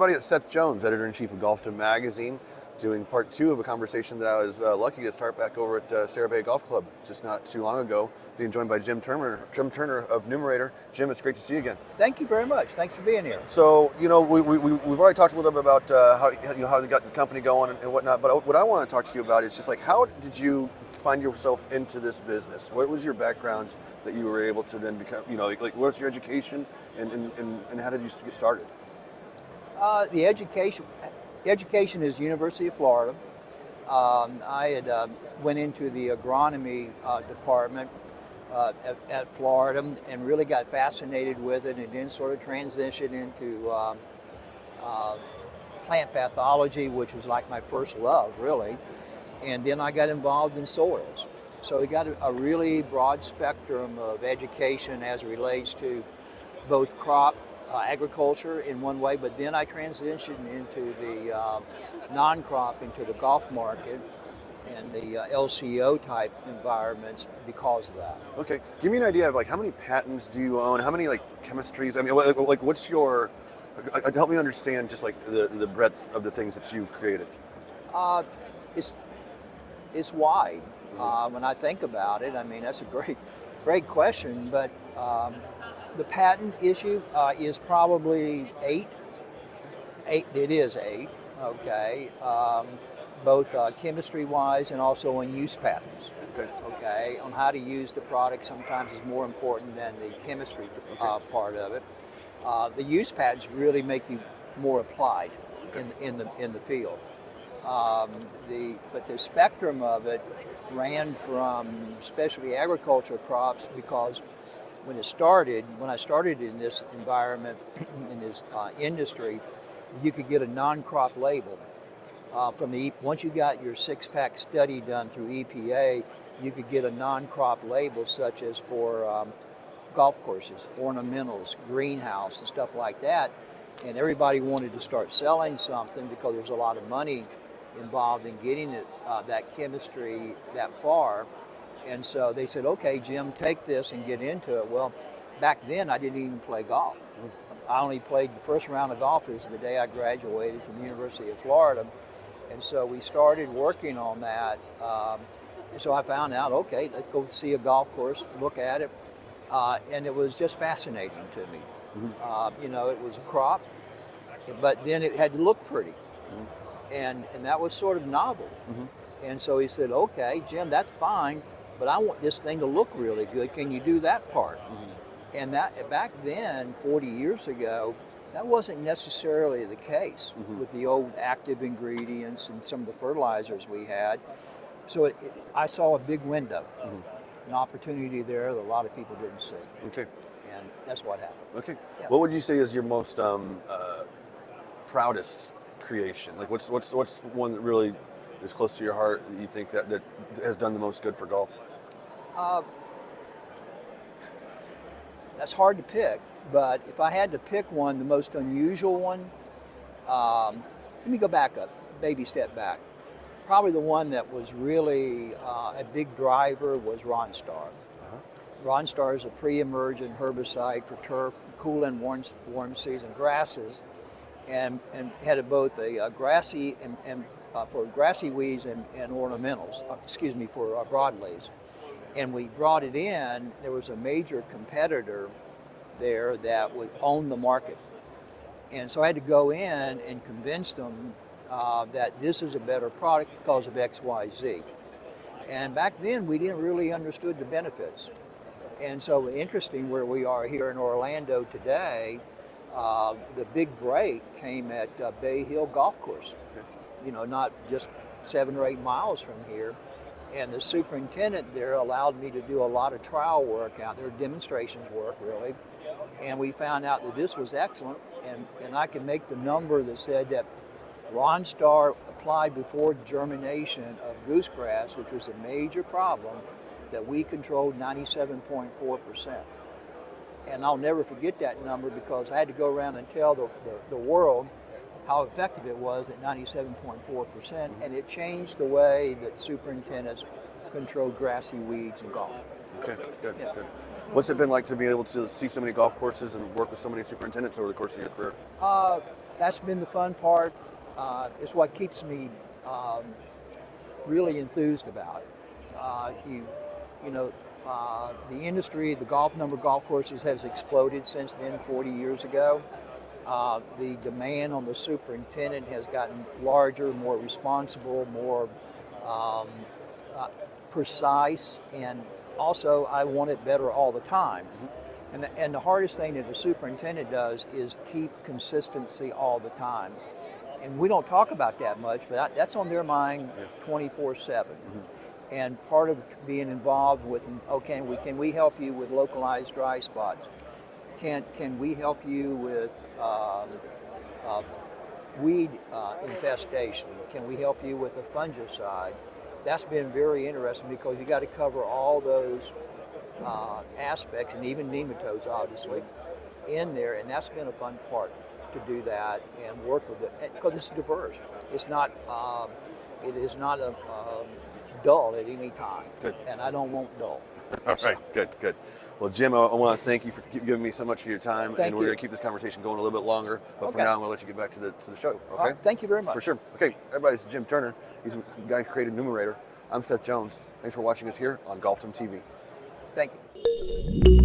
everybody. It's Seth Jones, Editor-in-Chief of Golfdom Magazine, doing part 2 of a conversation that I was lucky to start back over at Sarah Bay Golf Club just not too long ago, being joined by Jim Turner of Numerator. Jim, it's great to see you again. Thank you very much. Thanks for being here. So, we've already talked a little bit about how you got the company going and whatnot, but what I want to talk to you about is just like, how did you find yourself into this business? What was your background that you were able to then become, what was your education and how did you get started? The education is University of Florida. I had went into the agronomy department at Florida and really got fascinated with it, and then sort of transitioned into plant pathology, which was like my first love, really. And then I got involved in soils. So we got a really broad spectrum of education as it relates to both crop agriculture in one way, but then I transitioned into the non-crop, into the golf market and the LCO type environments because of that. Okay, give me an idea of like how many patents do you own? How many chemistries? I mean, what's your? Help me understand just like the breadth of the things that you've created. It's wide. When I think about it, I mean that's a great question, but. The patent issue is probably 8. It is 8, okay, both chemistry-wise and also on use patents. Okay, on how to use the product sometimes is more important than the chemistry part of it. The use patents really make you more applied in the field. But the spectrum of it ran from specialty agriculture crops because when I started in this environment, in this industry, you could get a non-crop label. Once you got your 6-pack study done through EPA, you could get a non-crop label such as for golf courses, ornamentals, greenhouse, and stuff like that. And everybody wanted to start selling something because there was a lot of money involved in getting that chemistry that far. And so they said, okay, Jim, take this and get into it. Well, back then I didn't even play golf. I only played the first round of golf. It was the day I graduated from the University of Florida. And so we started working on that. And so I found out, okay, let's go see a golf course, look at it. And it was just fascinating to me. It was a crop, but then it had to look pretty. And that was sort of novel. And so he said, okay, Jim, that's fine. But I want this thing to look really good. Can you do that part? And that back then, 40 years ago, that wasn't necessarily the case with the old active ingredients and some of the fertilizers we had. So I saw a big window, an opportunity there that a lot of people didn't see. Okay. And that's what happened. Okay. Yeah. What would you say is your most proudest creation? Like what's one that really is close to your heart that you think that has done the most good for golf? That's hard to pick, but if I had to pick one, the most unusual one, let me go back a baby step back. Probably the one that was really a big driver was Ronstar. Ronstar is a pre-emergent herbicide for turf, cool and warm season grasses, and had both a grassy and for grassy weeds and ornamentals, for broadleaves. And we brought it in, there was a major competitor there that would own the market. And so I had to go in and convince them that this is a better product because of X, Y, Z. And back then we didn't really understood the benefits. And so interesting where we are here in Orlando today, the big break came at Bay Hill Golf Course. Not just 7 or 8 miles from here. And the superintendent there allowed me to do a lot of trial work out there, demonstrations work really. And we found out that this was excellent. And I can make the number that said that Ronstar applied before germination of goosegrass, which was a major problem, that we controlled 97.4%. And I'll never forget that number because I had to go around and tell the world how effective it was at 97.4%, and it changed the way that superintendents controlled grassy weeds in golf. Okay, good. What's it been like to be able to see so many golf courses and work with so many superintendents over the course of your career? that's been the fun part. It's what keeps me really enthused about it. The industry, the number of golf courses has exploded since then, 40 years ago. The demand on the superintendent has gotten larger, more responsible, more precise, and also I want it better all the time. And the hardest thing that the superintendent does is keep consistency all the time. And we don't talk about that much, but that's on their mind 24/7. And part of being involved with, okay, can we help you with localized dry spots? Can we help you with weed infestation? Can we help you with a fungicide? That's been very interesting because you got to cover all those aspects, and even nematodes, obviously, in there. And that's been a fun part to do that and work with it because it's diverse. It's not. It is not a dull at any time. Good. And I don't want dull. All right, good. Well, Jim, I want to thank you for giving me so much of your time, Thank and we're you. going to keep this conversation going a little bit longer. But for Okay. now, I'm going to let you get back to the show. Okay. All right, thank you very much. For sure. Okay, everybody, this is Jim Turner. He's the guy who created Numerator. I'm Seth Jones. Thanks for watching us here on Golfdom TV. Thank you.